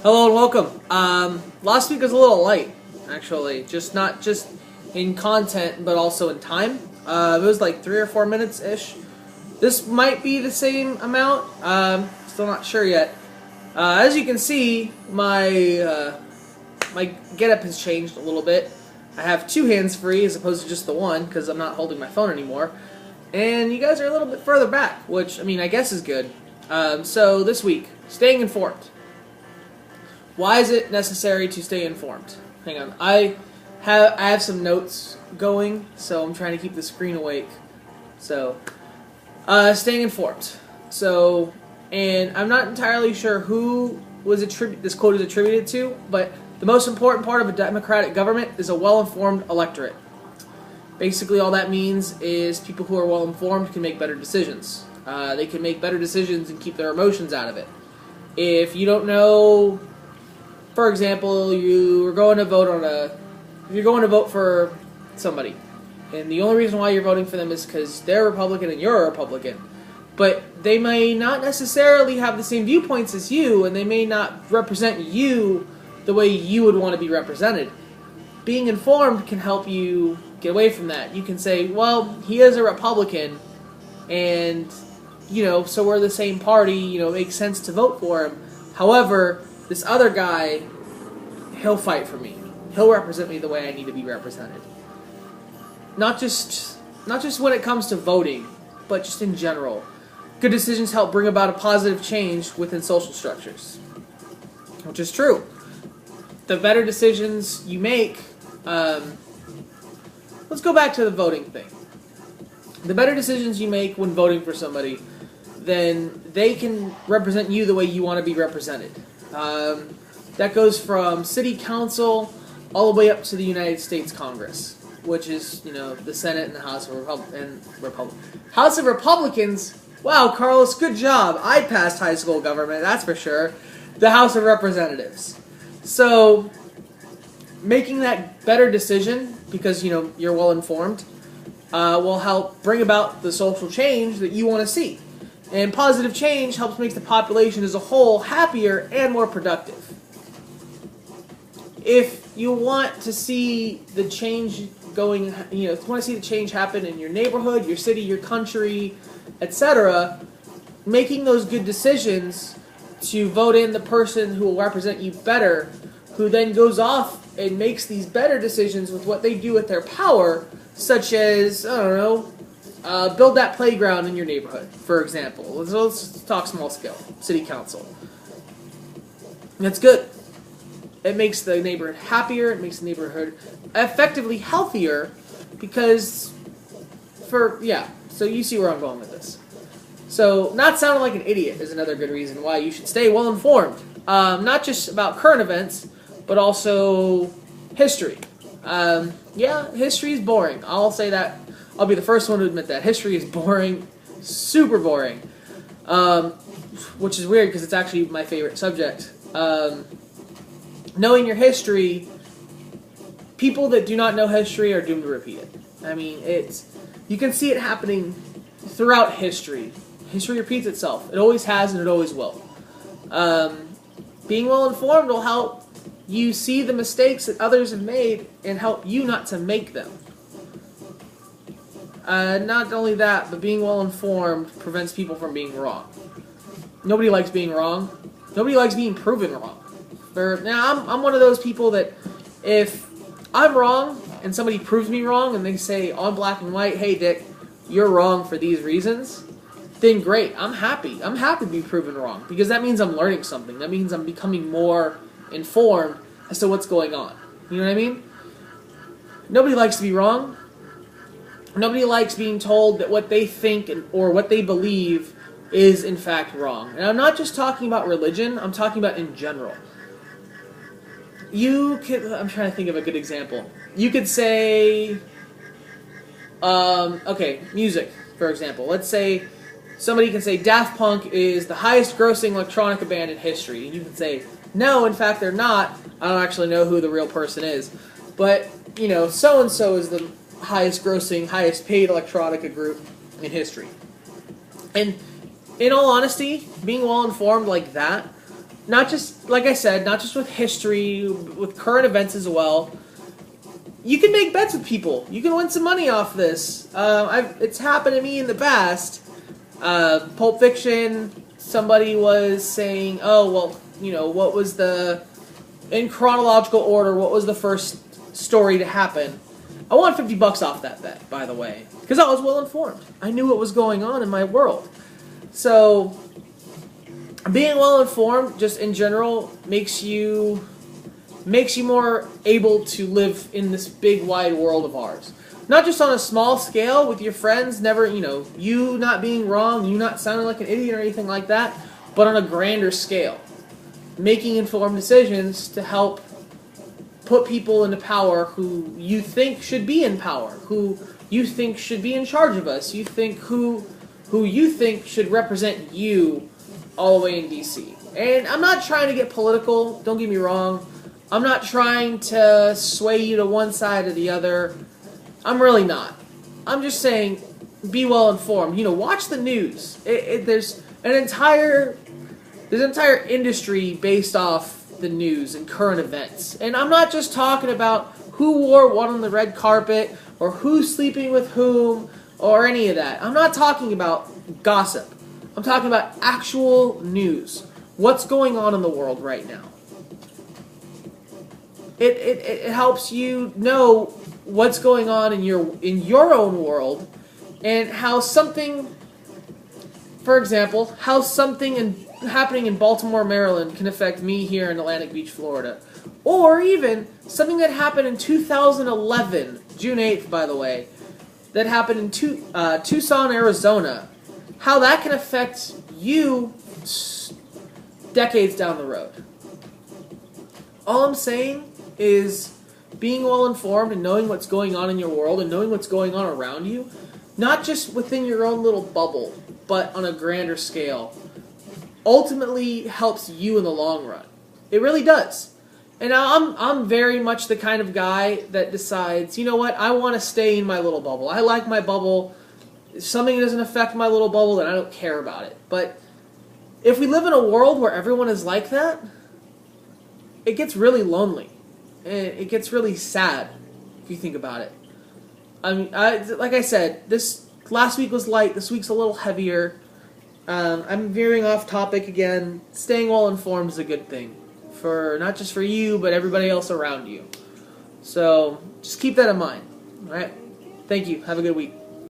Hello and welcome. Last week was a little light, actually. Not just in content, but also in time. It was like 3 or 4 minutes ish. This might be the same amount. Still not sure yet. As you can see, my getup has changed a little bit. I have 2 hands free as opposed to just the one because I'm not holding my phone anymore. And you guys are a little bit further back, which I guess is good. So this week, staying informed. Why is it necessary to stay informed? Hang on, I have some notes going, so I'm trying to keep the screen awake. So, staying informed. So, and I'm not entirely sure who this quote is attributed to, but the most important part of a democratic government is a well-informed electorate. Basically, all that means is people who are well-informed can make better decisions. They can make better decisions and keep their emotions out of it. If you don't know, for example, you're going to vote for somebody, and the only reason why you're voting for them is because they're Republican and you're a Republican, but they may not necessarily have the same viewpoints as you, and they may not represent you the way you would want to be represented. Being informed can help you get away from that. You can say, well, he is a Republican, and, so we're the same party, it makes sense to vote for him. However, this other guy, he'll fight for me. He'll represent me the way I need to be represented. Not just when it comes to voting, but just in general. Good decisions help bring about a positive change within social structures. Which is true. The better decisions you make, let's go back to the voting thing. The better decisions you make when voting for somebody, then they can represent you the way you want to be represented. That goes from city council all the way up to the United States Congress, which is, the Senate and the House of House of Republicans. Wow, Carlos, good job. I passed high school government, that's for sure. The House of Representatives. So, making that better decision, because, you're well informed, will help bring about the social change that you want to see. And positive change helps make the population as a whole happier and more productive. If you want to see the change going, if you want to see the change happen in your neighborhood, your city, your country, etc., making those good decisions to vote in the person who will represent you better, who then goes off and makes these better decisions with what they do with their power, such as, build that playground in your neighborhood, for example. Let's talk small scale. City council. That's good. It makes the neighborhood happier. It makes the neighborhood effectively healthier because, so you see where I'm going with this. So, not sounding like an idiot is another good reason why you should stay well informed. Not just about current events, but also history. History is boring. I'll say that. I'll be the first one to admit that. History is boring. Super boring. Which is weird because it's actually my favorite subject. Knowing your history, people that do not know history are doomed to repeat it. You can see it happening throughout history. History repeats itself. It always has and it always will. Being well informed will help you see the mistakes that others have made and help you not to make them. Not only that, but being well informed prevents people from being wrong. Nobody likes being wrong. Nobody likes being proven wrong. Now, I'm one of those people that if I'm wrong and somebody proves me wrong and they say on black and white, hey Dick, you're wrong for these reasons, then great, I'm happy. I'm happy to be proven wrong because that means I'm learning something. That means I'm becoming more informed as to what's going on. You know what I mean? Nobody likes to be wrong. Nobody likes being told that what they think or what they believe is in fact wrong. And I'm not just talking about religion, I'm talking about in general. I'm trying to think of a good example. You could say, music, for example. Let's say somebody can say Daft Punk is the highest grossing electronica band in history. And you can say, no, in fact they're not. I don't actually know who the real person is. But, so-and-so is the highest grossing, highest paid electronica group in history. And in all honesty, being well informed like that not just, like I said, not just with history, with current events as well. You can make bets with people. You can win some money off this. It's happened to me in the past. Pulp Fiction, somebody was saying, oh, well, you know, what was in chronological order, what was the first story to happen? I won $50 off that bet, by the way, because I was well informed. I knew what was going on in my world. So, being well informed, just in general, makes you more able to live in this big, wide world of ours. Not just on a small scale with your friends, never, you know, you not being wrong, you not sounding like an idiot or anything like that, but on a grander scale. Making informed decisions to help put people into power who you think should be in power, who you think should be in charge of us, who you think should represent you all the way in DC. And I'm not trying to get political, don't get me wrong. I'm not trying to sway you to one side or the other. I'm really not. I'm just saying, be well informed. You know, watch the news. There's an entire industry based off the news and current events. And I'm not just talking about who wore what on the red carpet or who's sleeping with whom or any of that. I'm not talking about gossip. I'm talking about actual news. What's going on in the world right now? It helps you know what's going on in your own world and how something, for example, how something happening in Baltimore, Maryland can affect me here in Atlantic Beach, Florida. Or even something that happened in 2011, June 8th, by the way, that happened in Tucson, Arizona. How that can affect you decades down the road. All I'm saying is being well informed and knowing what's going on in your world and knowing what's going on around you, not just within your own little bubble, but on a grander scale, ultimately helps you in the long run. It really does. And I'm very much the kind of guy that decides, you know what, I want to stay in my little bubble. I like my bubble. If something doesn't affect my little bubble, then I don't care about it. But if we live in a world where everyone is like that, it gets really lonely. And it gets really sad if you think about it. I mean, like I said, this last week was light. This week's a little heavier. I'm veering off topic again. Staying well informed is a good thing. For not just for you, but everybody else around you. So, just keep that in mind. Alright? Thank you. Have a good week.